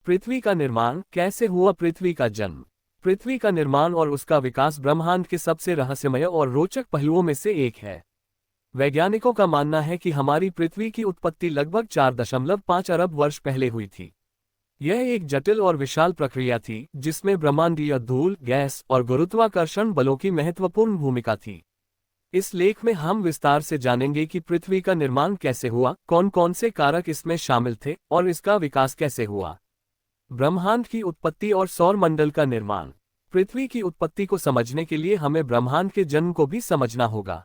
पृथ्वी का निर्माण कैसे हुआ? पृथ्वी का जन्म। पृथ्वी का निर्माण और उसका विकास ब्रह्मांड के सबसे रहस्यमय और रोचक पहलुओं में से एक है। वैज्ञानिकों का मानना है कि हमारी पृथ्वी की उत्पत्ति लगभग 4.5 अरब वर्ष पहले हुई थी। यह एक जटिल और विशाल प्रक्रिया थी जिसमें ब्रह्मांडीय धूल, गैस और गुरुत्वाकर्षण बलों की महत्वपूर्ण भूमिका थी। इस लेख में हम विस्तार से जानेंगे कि पृथ्वी का निर्माण कैसे हुआ, कौन कौन से कारक इसमें शामिल थे और इसका विकास कैसे हुआ। ब्रह्मांड की उत्पत्ति और सौर मंडल का निर्माण। पृथ्वी की उत्पत्ति को समझने के लिए हमें ब्रह्मांड के जन्म को भी समझना होगा।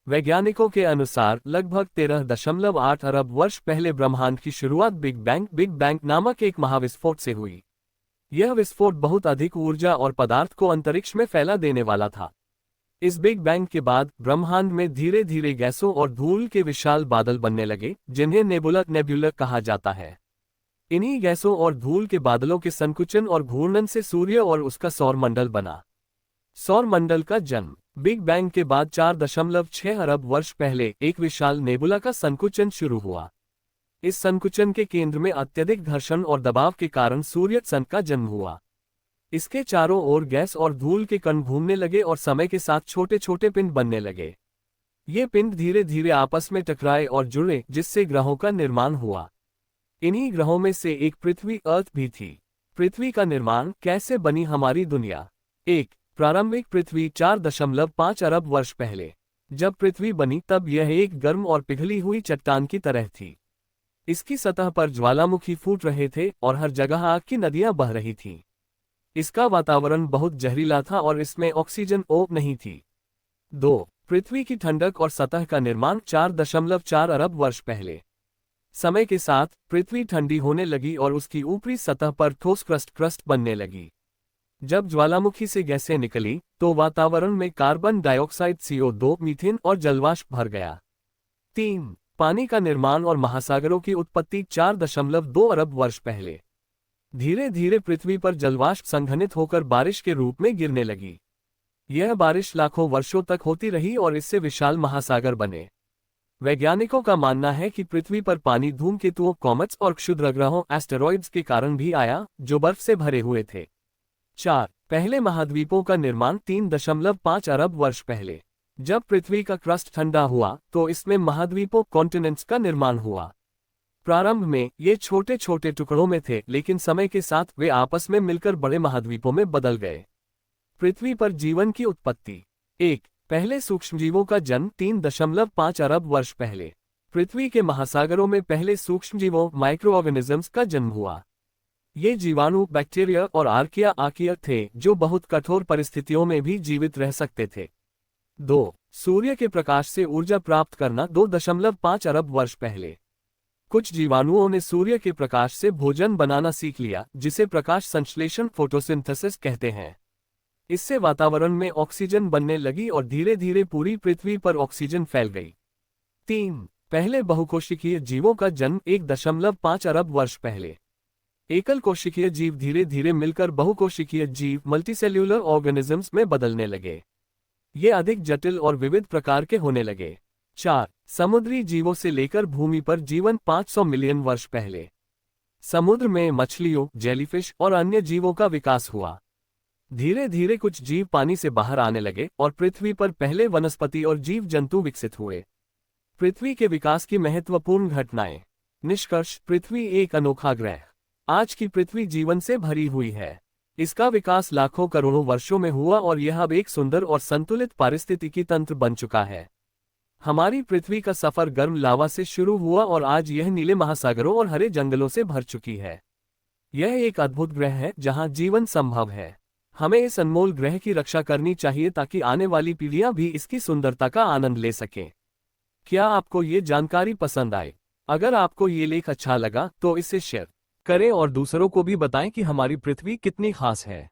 वैज्ञानिकों के अनुसार लगभग 13.8 अरब वर्ष पहले ब्रह्मांड की शुरुआत बिग बैंग नामक एक महाविस्फोट से हुई। यह विस्फोट बहुत अधिक ऊर्जा और पदार्थ को अंतरिक्ष में फैला देने वाला था। इस बिग बैंग के बाद ब्रह्मांड में धीरे धीरे गैसों और धूल के विशाल बादल बनने लगे, जिन्हें नेबुला कहा जाता है। इन्हीं गैसों और धूल के बादलों के संकुचन और घूर्णन से सूर्य और उसका सौर मंडल बना। सौर मंडल का जन्म। बिग बैंग के बाद 4.6 अरब वर्ष पहले एक विशाल नेबुला का संकुचन शुरू हुआ। इस संकुचन के केंद्र में अत्यधिक घर्षण और दबाव के कारण सूर्य सन का जन्म हुआ। इसके चारों ओर गैस और धूल के कण घूमने लगे और समय के साथ छोटे छोटे पिंड बनने लगे। ये पिंड धीरे धीरे आपस में टकराए और जुड़े, जिससे ग्रहों का निर्माण हुआ। इन्हीं ग्रहों में से एक पृथ्वी अर्थ भी थी। पृथ्वी का निर्माण कैसे बनी हमारी दुनिया। एक प्रारंभिक पृथ्वी 4.5 अरब वर्ष पहले। जब पृथ्वी बनी तब यह एक गर्म और पिघली हुई चट्टान की तरह थी। इसकी सतह पर ज्वालामुखी फूट रहे थे और हर जगह आग की नदियां बह रही थीं। इसका वातावरण बहुत जहरीला था और इसमें ऑक्सीजन नहीं थी। 2 पृथ्वी की ठंडक और सतह का निर्माण 4.4 अरब वर्ष पहले। समय के साथ पृथ्वी ठंडी होने लगी और उसकी ऊपरी सतह पर ठोस क्रस्ट बनने लगी। जब ज्वालामुखी से गैसें निकली तो वातावरण में कार्बन डाइऑक्साइड, CO2, मीथेन और जलवाष्प भर गया। 3 पानी का निर्माण और महासागरों की उत्पत्ति 4.2 अरब वर्ष पहले। धीरे धीरे पृथ्वी पर जलवाष्प संघनित होकर बारिश के रूप में गिरने लगी। यह बारिश लाखों वर्षों तक होती रही और इससे विशाल महासागर बने। वैज्ञानिकों का मानना है कि पृथ्वी पर पानी धूमकेतुओं, कॉमेट्स और क्षुद्रग्रहों एस्टेरॉइड्स के कारण भी आया, जो बर्फ से भरे हुए थे। 4 पहले महाद्वीपों का निर्माण 3.5 अरब वर्ष पहले। जब पृथ्वी का क्रस्ट ठंडा हुआ तो इसमें महाद्वीपों, कॉन्टिनेंट्स का निर्माण हुआ। प्रारंभ में ये छोटे छोटे टुकड़ों में थे, लेकिन समय के साथ वे आपस में मिलकर बड़े महाद्वीपों में बदल गए। पृथ्वी पर जीवन की उत्पत्ति। 1 पहले सूक्ष्मजीवों का जन्म 3.5 अरब वर्ष पहले। पृथ्वी के महासागरों में पहले सूक्ष्मजीवों, माइक्रोऑर्गेनिजम्स का जन्म हुआ। ये जीवाणु, बैक्टीरिया और आर्किया थे, जो बहुत कठोर परिस्थितियों में भी जीवित रह सकते थे। 2 सूर्य के प्रकाश से ऊर्जा प्राप्त करना 2.5 अरब वर्ष पहले। कुछ जीवाणुओं ने सूर्य के प्रकाश से भोजन बनाना सीख लिया, जिसे प्रकाश संश्लेषण, फोटोसिंथेसिस कहते हैं। इससे वातावरण में ऑक्सीजन बनने लगी और धीरे धीरे पूरी पृथ्वी पर ऑक्सीजन फैल गई। 3 पहले बहुकोशिकीय जीवों का जन्म 1.5 अरब वर्ष पहले। एकल कोशिकीय जीव धीरे धीरे मिलकर बहुकोशिकीय जीव, मल्टीसेल्यूलर ऑर्गेनिजम्स में बदलने लगे। ये अधिक जटिल और विविध प्रकार के होने लगे। 4 समुद्री जीवों से लेकर भूमि पर जीवन 500 मिलियन वर्ष पहले। समुद्र में मछलियों, जेलीफिश और अन्य जीवों का विकास हुआ। धीरे धीरे कुछ जीव पानी से बाहर आने लगे और पृथ्वी पर पहले वनस्पति और जीव जंतु विकसित हुए। पृथ्वी के विकास की महत्वपूर्ण घटनाएं। निष्कर्ष, पृथ्वी एक अनोखा ग्रह। आज की पृथ्वी जीवन से भरी हुई है। इसका विकास लाखों करोड़ों वर्षों में हुआ और यह अब एक सुंदर और संतुलित पारिस्थितिकी तंत्र बन चुका है। हमारी पृथ्वी का सफर गर्म लावा से शुरू हुआ और आज यह नीले महासागरों और हरे जंगलों से भर चुकी है। यह एक अद्भुत ग्रह है जहां जीवन संभव है। हमें इस अनमोल ग्रह की रक्षा करनी चाहिए ताकि आने वाली पीढ़ियां भी इसकी सुंदरता का आनंद ले सकें। क्या आपको ये जानकारी पसंद आए? अगर आपको ये लेख अच्छा लगा तो इसे शेयर करें और दूसरों को भी बताएं कि हमारी पृथ्वी कितनी खास है।